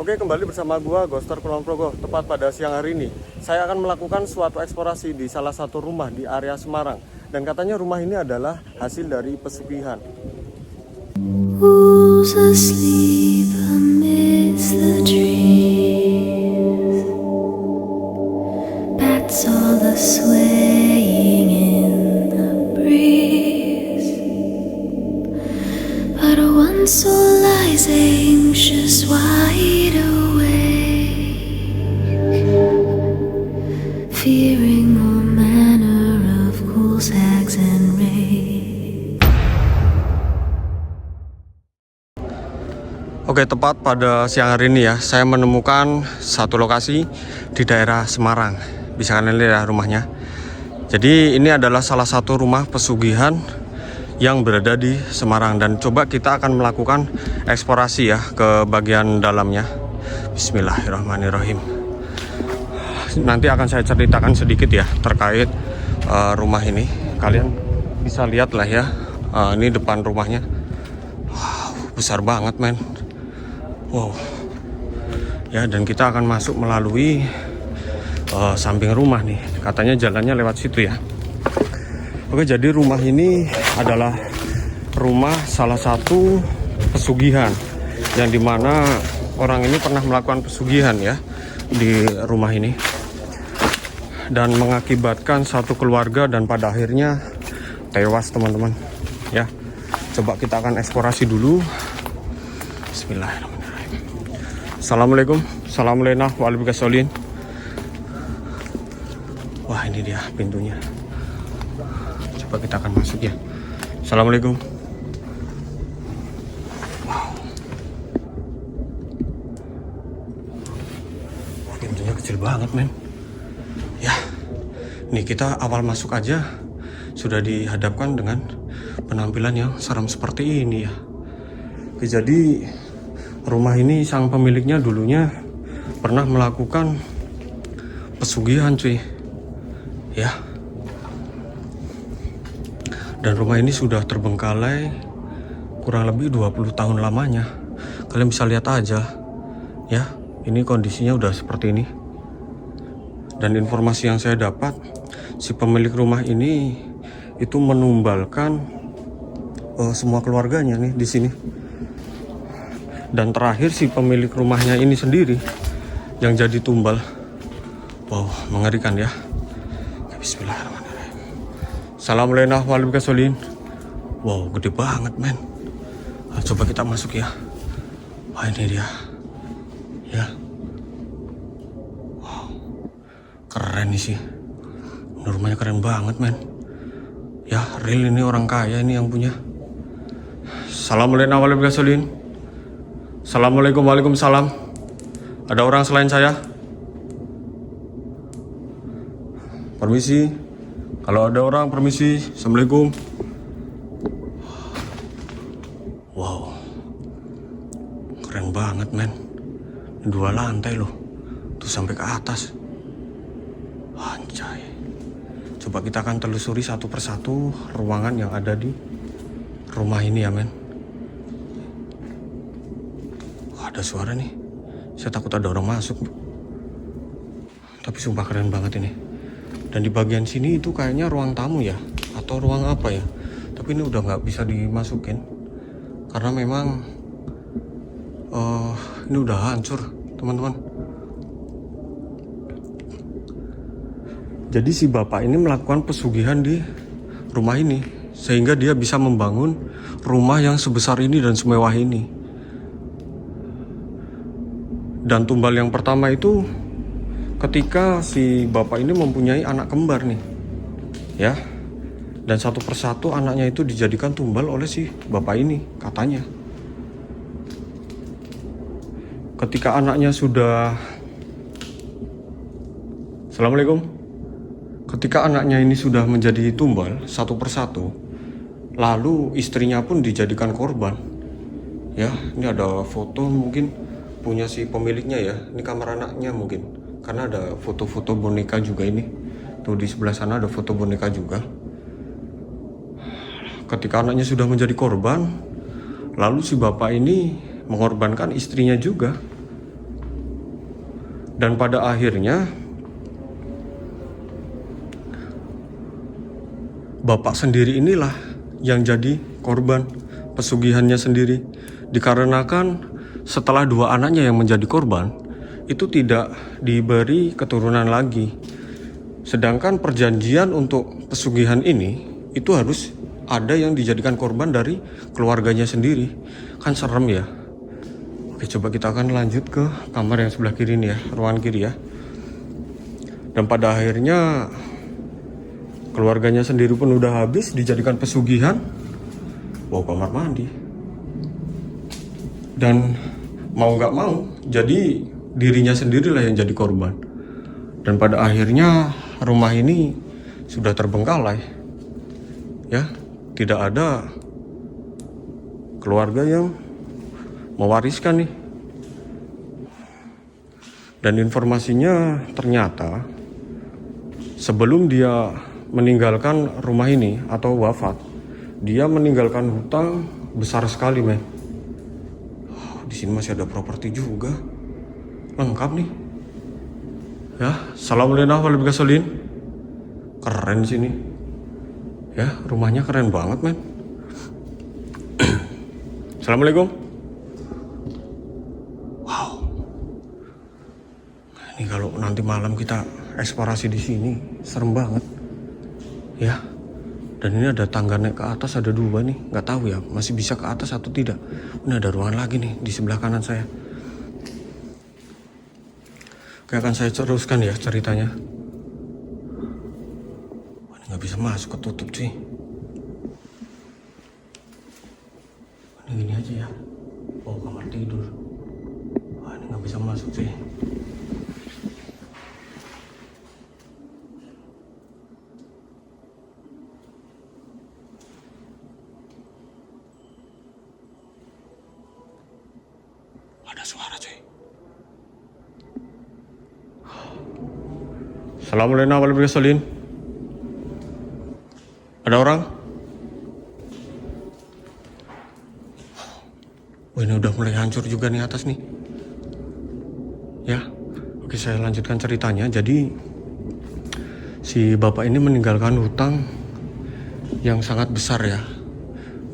Oke, kembali bersama gua Ghoster Kulon Progo. Tepat pada siang hari ini, saya akan melakukan suatu eksplorasi di salah satu rumah di area Semarang. Dan katanya rumah ini adalah hasil dari pesugihan. Who's asleep amidst the trees? Bats all a swaying in the breeze. But one soul lies anxious, wide awake, fearing all manner of ghouls, hags, and wraiths. Oke, tepat pada siang hari ini ya, saya menemukan satu lokasi di daerah Semarang. Bisa kalian lihat ya rumahnya. Jadi ini adalah salah satu rumah pesugihan yang berada di Semarang. Dan coba kita akan melakukan eksplorasi ya ke bagian dalamnya. Bismillahirrahmanirrahim. Nanti akan saya ceritakan sedikit ya terkait rumah ini. Kalian bisa lihat lah ya, ini depan rumahnya. Wow, besar banget men. Wow. Ya, dan kita akan masuk melalui samping rumah nih. Katanya jalannya lewat situ ya. Oke, jadi rumah ini adalah rumah salah satu pesugihan yang dimana orang ini pernah melakukan pesugihan ya di rumah ini dan mengakibatkan satu keluarga dan pada akhirnya tewas teman-teman ya. Coba kita akan eksplorasi dulu. Bismillahirrahmanirrahim. Assalamualaikum, assalamualaikum warahmatullahi wabarakatuh. Wah, ini dia pintunya. Coba kita akan masuk ya. Assalamualaikum. Wow. Wah, pintunya kecil banget men. Ya, nih kita awal masuk aja sudah dihadapkan dengan penampilan yang seram seperti ini ya. Oke, jadi rumah ini sang pemiliknya dulunya pernah melakukan pesugihan cuy. Ya. Dan rumah ini sudah terbengkalai kurang lebih 20 tahun lamanya. Kalian bisa lihat aja ya, ini kondisinya udah seperti ini. Dan informasi yang saya dapat, si pemilik rumah ini itu menumbalkan semua keluarganya nih di sini. Dan terakhir si pemilik rumahnya ini sendiri yang jadi tumbal. Wow, mengerikan ya. Bismillahirrahmanirrahim. Assalamualaikum warahmatullahi wabarakatuh. Wow, gede banget men. Coba kita masuk ya. Wah, ini dia. Ya. Wow, keren nih sih. Rumahnya keren banget men. Ya, real ini orang kaya ini yang punya. Assalamualaikum warahmatullahi wabarakatuh. Assalamualaikum, waalaikumsalam. Ada orang selain saya? Permisi. Kalau ada orang, permisi. Assalamualaikum. Wow. Keren banget, men. 2 lantai loh. Tuh sampai ke atas. Anjay. Coba kita akan telusuri satu persatu ruangan yang ada di rumah ini ya, men. Ada suara nih. Saya takut ada orang masuk. Tapi sumpah keren banget ini. Dan di bagian sini itu kayaknya ruang tamu ya, atau ruang apa ya. Tapi ini udah nggak bisa dimasukin karena memang ini udah hancur teman-teman. Jadi si bapak ini melakukan pesugihan di rumah ini sehingga dia bisa membangun rumah yang sebesar ini dan semewah ini. Dan tumbal yang pertama itu ketika si bapak ini mempunyai anak kembar nih ya, dan satu persatu anaknya itu dijadikan tumbal oleh si bapak ini katanya. Ketika anaknya sudah Assalamualaikum. Ketika anaknya ini sudah menjadi tumbal satu persatu, lalu istrinya pun dijadikan korban ya. Ini ada foto mungkin punya si pemiliknya ya, ini kamar anaknya mungkin, karena ada foto-foto boneka juga ini. Tuh di sebelah sana ada foto boneka juga. Ketika anaknya sudah menjadi korban, lalu si bapak ini mengorbankan istrinya juga Dan pada akhirnya bapak sendiri inilah yang jadi korban pesugihannya sendiri. Dikarenakan setelah 2 anaknya yang menjadi korban itu tidak diberi keturunan lagi. Sedangkan perjanjian untuk pesugihan ini itu harus ada yang dijadikan korban dari keluarganya sendiri. Kan serem ya. Oke, coba kita akan lanjut ke kamar yang sebelah kiri nih ya, ruangan kiri ya. Dan pada akhirnya keluarganya sendiri pun udah habis dijadikan pesugihan. Bawa kamar mandi. Dan mau gak mau, jadi dirinya sendirilah yang jadi korban. Dan pada akhirnya rumah ini sudah terbengkalai. Ya, tidak ada keluarga yang mewariskan nih. Dan informasinya ternyata sebelum dia meninggalkan rumah ini atau wafat, dia meninggalkan hutang besar sekali, men. Di sini masih ada properti juga, lengkap nih. Ya, assalamualaikum warahmatullahi wabarakatuh. Keren sini. Ya, rumahnya keren banget, men. Assalamualaikum. Wow. Ini kalau nanti malam kita eksplorasi di sini, serem banget. Ya. Dan ini ada tangga naik ke atas, ada 2 nih. Nggak tahu ya, masih bisa ke atas atau tidak. Ini ada ruangan lagi nih di sebelah kanan saya. Oke, akan saya teruskan ya ceritanya. Wah, ini nggak bisa masuk, ketutup sih. Ini gini aja ya. Oh, kamar tidur. Wah, ini nggak bisa masuk sih. Ada suara cuy. Assalamualaikum warahmatullahi wabarakatuh. Ada orang? Oh, ini udah mulai hancur juga nih atas nih. Ya, oke, saya lanjutkan ceritanya. Jadi si bapak ini meninggalkan hutang yang sangat besar ya.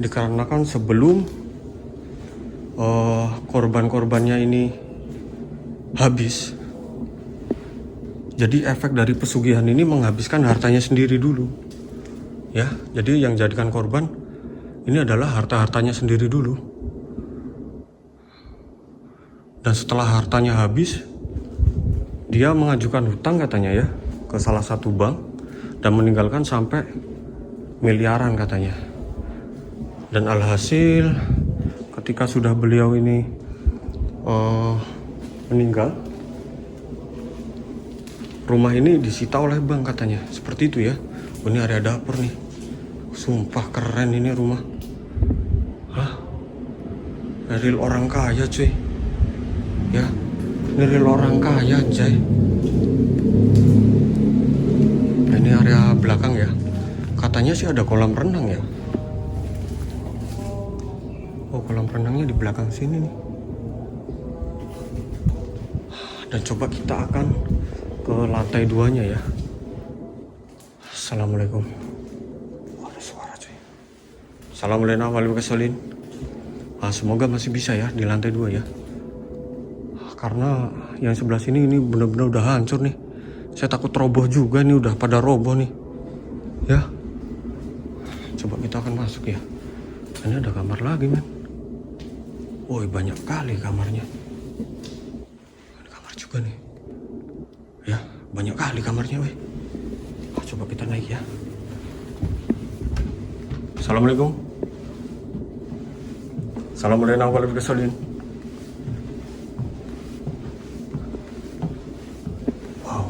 Dikarenakan sebelum korban-korbannya ini habis, jadi efek dari pesugihan ini menghabiskan hartanya sendiri dulu ya. Jadi yang jadikan korban ini adalah harta-hartanya sendiri dulu. Dan setelah hartanya habis, dia mengajukan hutang katanya ya ke salah satu bank dan meninggalkan sampai miliaran katanya. Dan alhasil ketika sudah beliau ini meninggal, rumah ini disita oleh bank katanya. Seperti itu ya. Oh, ini area dapur nih. Sumpah keren ini rumah. Hah? Real orang kaya cuy. Ya, ini real orang kaya anjay. Nah, ini area belakang ya. Katanya sih ada kolam renang ya. Oh, kolam renangnya di belakang sini nih. Dan coba kita akan ke lantai 2-nya ya. Assalamualaikum. Oh, ada suara cuy. Assalamualaikum warahmatullahi wabarakatuh. Semoga masih bisa ya di lantai 2 ya. Karena yang sebelah sini ini benar-benar udah hancur nih. Saya takut roboh juga nih, udah pada roboh nih. Ya. Coba kita akan masuk ya. Ini ada kamar lagi, men. Woi, banyak kali kamarnya. Ada kamar juga nih. Ya, banyak kali kamarnya, weh. Coba kita naik ya. Assalamualaikum. Assalamualaikum warahmatullahi wabarakatuh. Wow.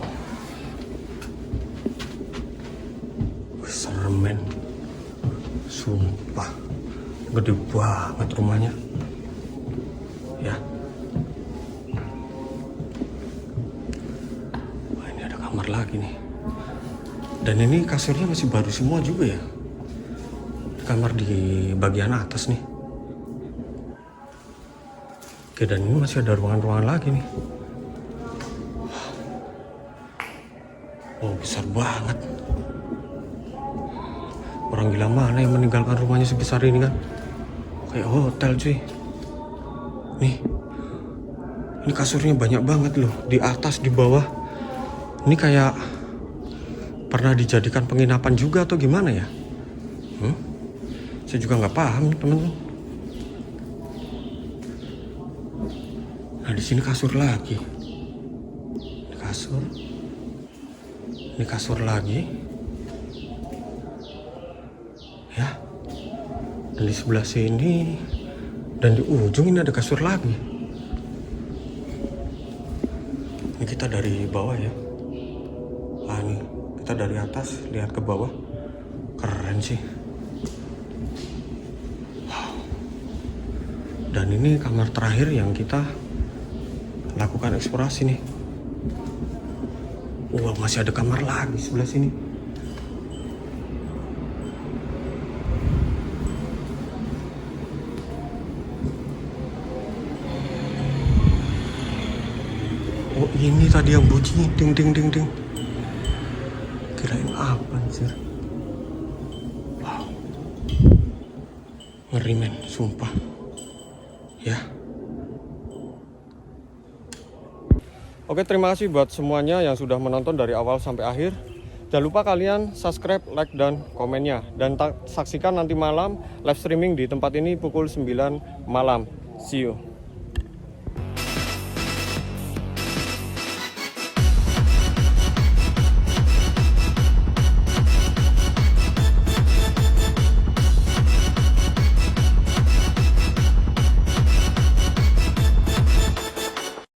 Serem, men. Sumpah. Gede banget rumahnya. Ya. Wah, ini ada kamar lagi nih. Dan ini kasurnya masih baru semua juga ya. Kamar di bagian atas nih. Oke, dan ini masih ada ruangan-ruangan lagi nih. Oh, besar banget. Orang gila mana yang meninggalkan rumahnya sebesar ini kan? Kayak hotel cuy. Nih, ini kasurnya banyak banget loh. Di atas, di bawah. Ini kayak pernah dijadikan penginapan juga atau gimana ya? Saya juga nggak paham teman-teman. Nah, di sini kasur lagi. Ini kasur. Ini kasur lagi. Ya. Dan di sebelah sini dan di ujung ini ada kasur lagi. Ini kita dari bawah ya. Ah, ini kita dari atas lihat ke bawah. Keren sih. Wow. Dan ini kamar terakhir yang kita lakukan eksplorasi nih. Wah, masih ada kamar lagi sebelah sini. Oh, ini tadi yang bunyi ding ding ding ding. Kirain apa anjir. Wow. Ngeri men, sumpah. Ya. Oke, terima kasih buat semuanya yang sudah menonton dari awal sampai akhir. Jangan lupa kalian subscribe, like, dan komennya. Dan saksikan nanti malam live streaming di tempat ini pukul 9 malam. See you.